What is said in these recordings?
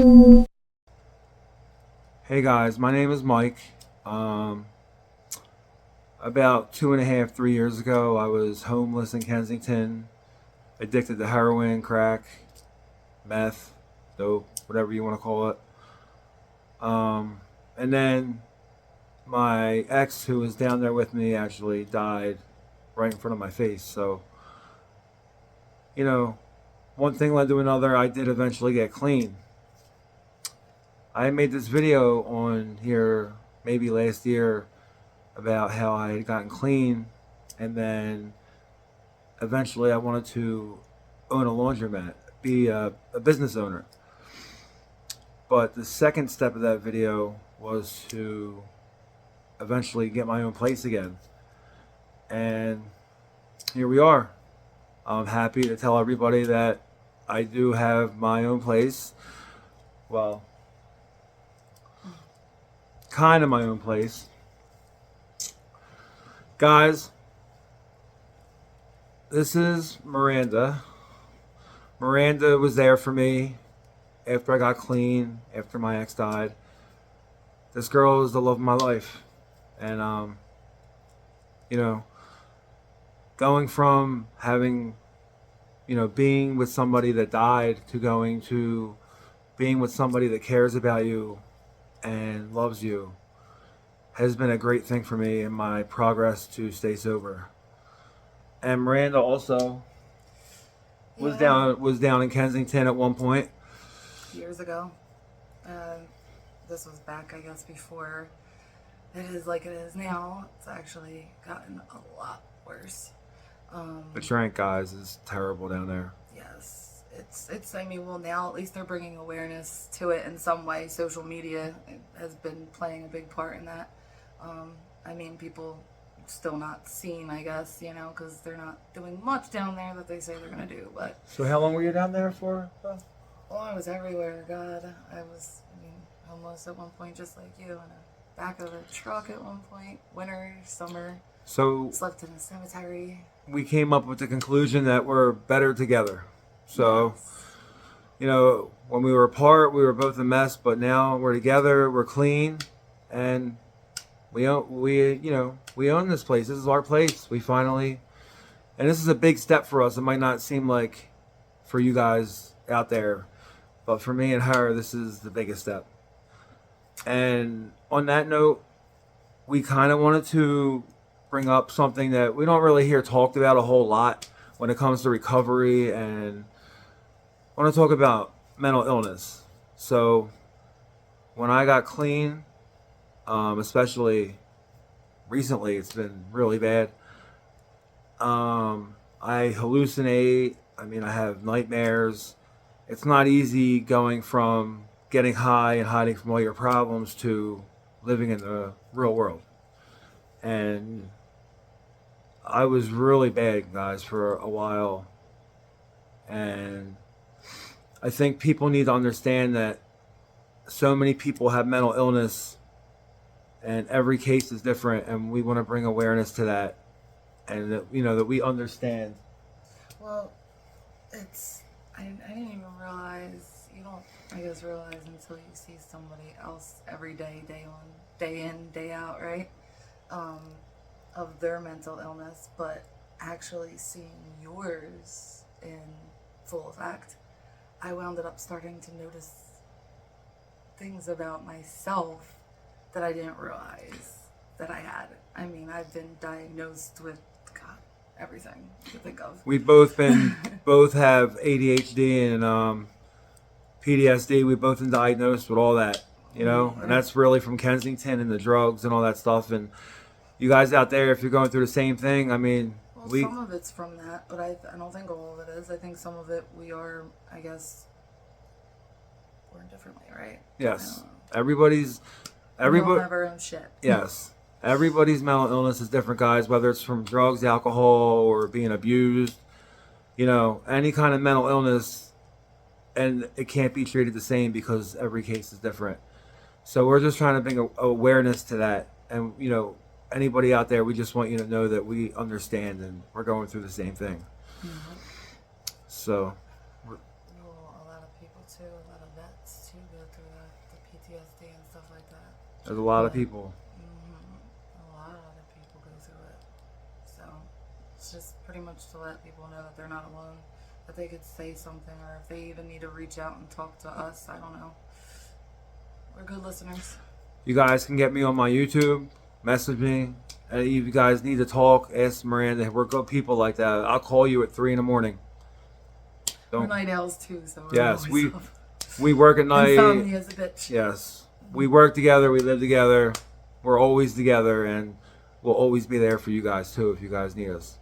Hey guys, my name is Mike. Um, about 2.5, 3 years ago, I was homeless in Kensington, addicted to heroin, crack, meth, dope, whatever you want to call it. And then my ex, who was down there with me, actually died right in front of my face. So, you know, one thing led to another. I did eventually get clean. I made this video on here maybe last year about how I had gotten clean, and then eventually I wanted to own a laundromat, be a business owner. But the second step of that video was to eventually get my own place again. And here we are. I'm happy to tell everybody that I do have my own place. Well, kind of my own place. Guys, this is Miranda. Miranda was there for me after I got clean, after my ex died. This girl is the love of my life. And, going from having, being with somebody that died to going to being with somebody that cares about you and loves you has been a great thing for me in my progress to stay sober. And Miranda also was down in Kensington at one point. Years ago. This was back, I guess, before it is like it is now. It's actually gotten a lot worse. The shrink, guys, is terrible down there. Yes, it's. I mean, well, now at least they're bringing awareness to it in some way. Social media has been playing a big part in that. I mean, people still not seen, I guess, because they're not doing much down there that they say they're gonna do. But so, how long were you down there for? well, I was everywhere. God, I mean, homeless at one point, just like you, in the back of a truck at one point. Winter, summer. So slept in a cemetery. We came up with the conclusion that we're better together. So, Yes. when we were apart, we were both a mess, but now we're together, we're clean, and we own this place. This is our place. We finally, and this is a big step for us. It might not seem like for you guys out there, but for me and her, this is the biggest step. And on that note, we kind of wanted to bring up something that we don't really hear talked about a whole lot when it comes to recovery, and I want to talk about mental illness. So when I got clean, especially recently, it's been really bad. I hallucinate. I mean, I have nightmares. It's not easy going from getting high and hiding from all your problems to living in the real world. And I was really bad, guys, for a while. And I think people need to understand that so many people have mental illness and every case is different, and we want to bring awareness to that, and that that we understand. Well, I didn't even realize, you don't, I guess, realize until you see somebody else every day, day on, day in, day out, right? Of their mental illness, but actually seeing yours in full effect, I wound up starting to notice things about myself that I didn't realize that I had. I mean, I've been diagnosed with, God, everything you could think of. We've both have ADHD and PTSD. We've both been diagnosed with all that, and that's really from Kensington and the drugs and all that stuff. And you guys out there, if you're going through the same thing, I mean, some of it's from that, but I don't think all of it is. I think some of it we are, I guess, born differently, right? Yes. We all have our own shit. Yes. Everybody's mental illness is different, guys, whether it's from drugs, alcohol, or being abused, any kind of mental illness, and it can't be treated the same because every case is different. So we're just trying to bring awareness to that. And, anybody out there, we just want you to know that we understand and we're going through the same thing. Mm-hmm. So. A lot of people, too, a lot of vets too go through that, the PTSD and stuff like that. There's a lot of But people. a lot of people go through it. So it's just pretty much to let people know that they're not alone, that they could say something, or if they even need to reach out and talk to us, I don't know. We're good listeners. You guys can get me on my YouTube, message me. And if you guys need to talk, ask Miranda. We're good people like that. I'll call you at 3 in the morning. We're night owls too, so we're yes, always we work at night. Insomnia is a bitch. Yes, we work together. We live together. We're always together, and we'll always be there for you guys too if you guys need us.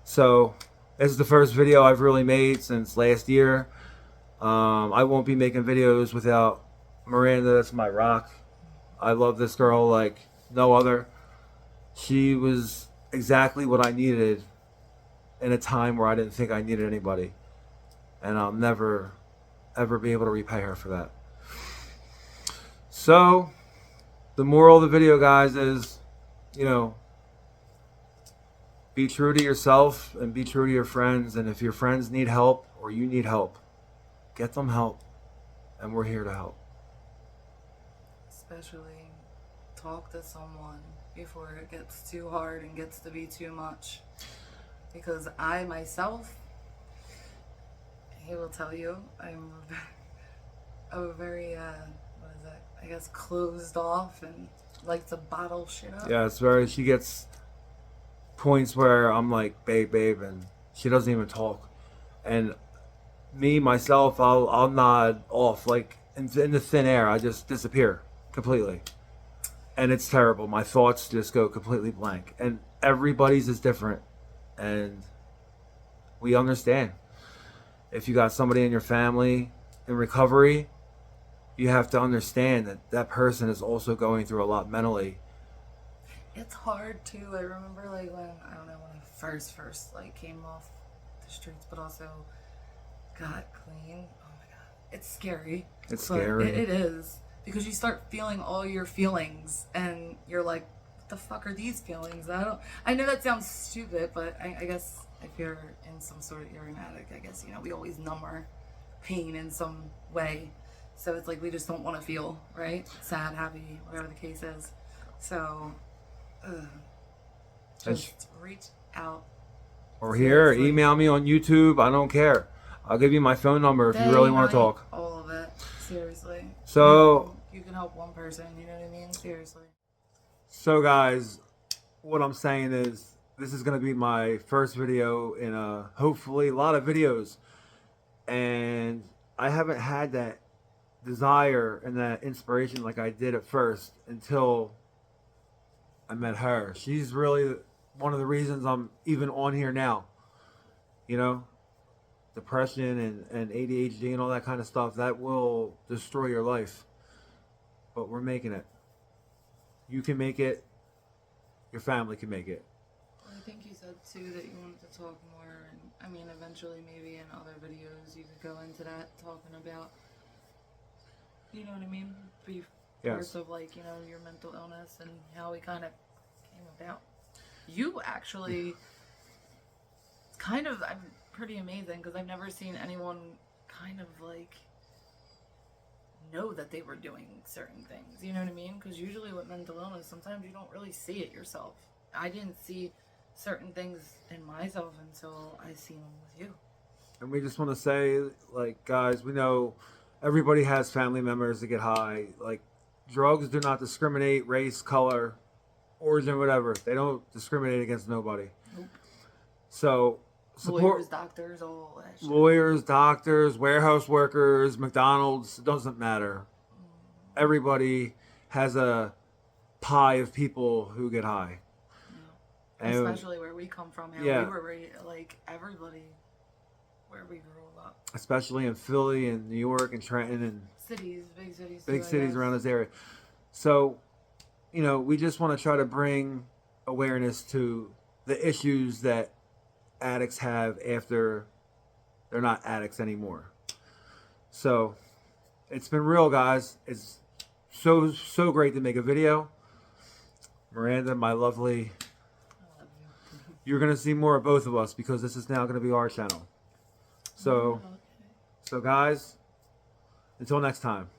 So this is the first video I've really made since last year. I won't be making videos without Miranda. That's my rock. I love this girl like no other. She was exactly what I needed in a time where I didn't think I needed anybody. And I'll never, ever be able to repay her for that. So, the moral of the video, guys, is, be true to yourself and be true to your friends. And if your friends need help or you need help, get them help. And we're here to help. Especially talk to someone before it gets too hard and gets to be too much. Because I myself, he will tell you, I'm a very, what is that? I guess closed off and like to bottle shit up. Yeah, it's very, she gets points where I'm like, babe, and she doesn't even talk. And me, myself, I'll nod off, like in the thin air. I just disappear completely. And it's terrible. My thoughts just go completely blank. And everybody's is different. And we understand. If you got somebody in your family in recovery, you have to understand that that person is also going through a lot mentally. It's hard too. I remember like when I first like came off the streets, but also got clean. Oh my god, it's scary. It's scary. It is, because you start feeling all your feelings, and you're like, "What the fuck are these feelings?" I know that sounds stupid, but I guess if you're in some sort of, you're an addict, I guess, we always numb our pain in some way. So it's like we just don't want to feel, right? Sad, happy, whatever the case is. So, just reach out. Or here, email me on YouTube. I don't care. I'll give you my phone number if you really want to talk. All of it. Seriously. So, you can help one person, you know what I mean? Seriously. So guys, what I'm saying is, this is going to be my first video in hopefully a lot of videos. And I haven't had that desire and that inspiration like I did at first until I met her. She's really one of the reasons I'm even on here now. Depression and ADHD and all that kind of stuff, that will destroy your life. But we're making it. You can make it. Your family can make it. I think you said too that you wanted to talk more, and I mean eventually maybe in other videos you could go into that, talking about, you know what I mean, parts of like, your mental illness and how we kind of came about. You actually I'm pretty amazing, because I've never seen anyone kind of like know that they were doing certain things, you know what I mean? Because usually with mental illness, sometimes you don't really see it yourself. I didn't see certain things in myself until I seen them with you. And we just want to say, like, guys, we know everybody has family members that get high. Like, drugs do not discriminate race, color, origin, whatever. They don't discriminate against nobody. Nope. So support lawyers, doctors, all that shit. Lawyers, doctors, warehouse workers, McDonald's, it doesn't matter. Everybody has a pie of people who get high. Yeah. Especially where we come from. We were like everybody where we grew up. Especially in Philly and New York and Trenton and big cities around this area. So, we just want to try to bring awareness to the issues that addicts have after they're not addicts anymore. So it's been real, guys. It's so great to make a video. Miranda, my lovely, I love you. You're gonna see more of both of us, because this is now gonna be our channel. So guys, Until next time.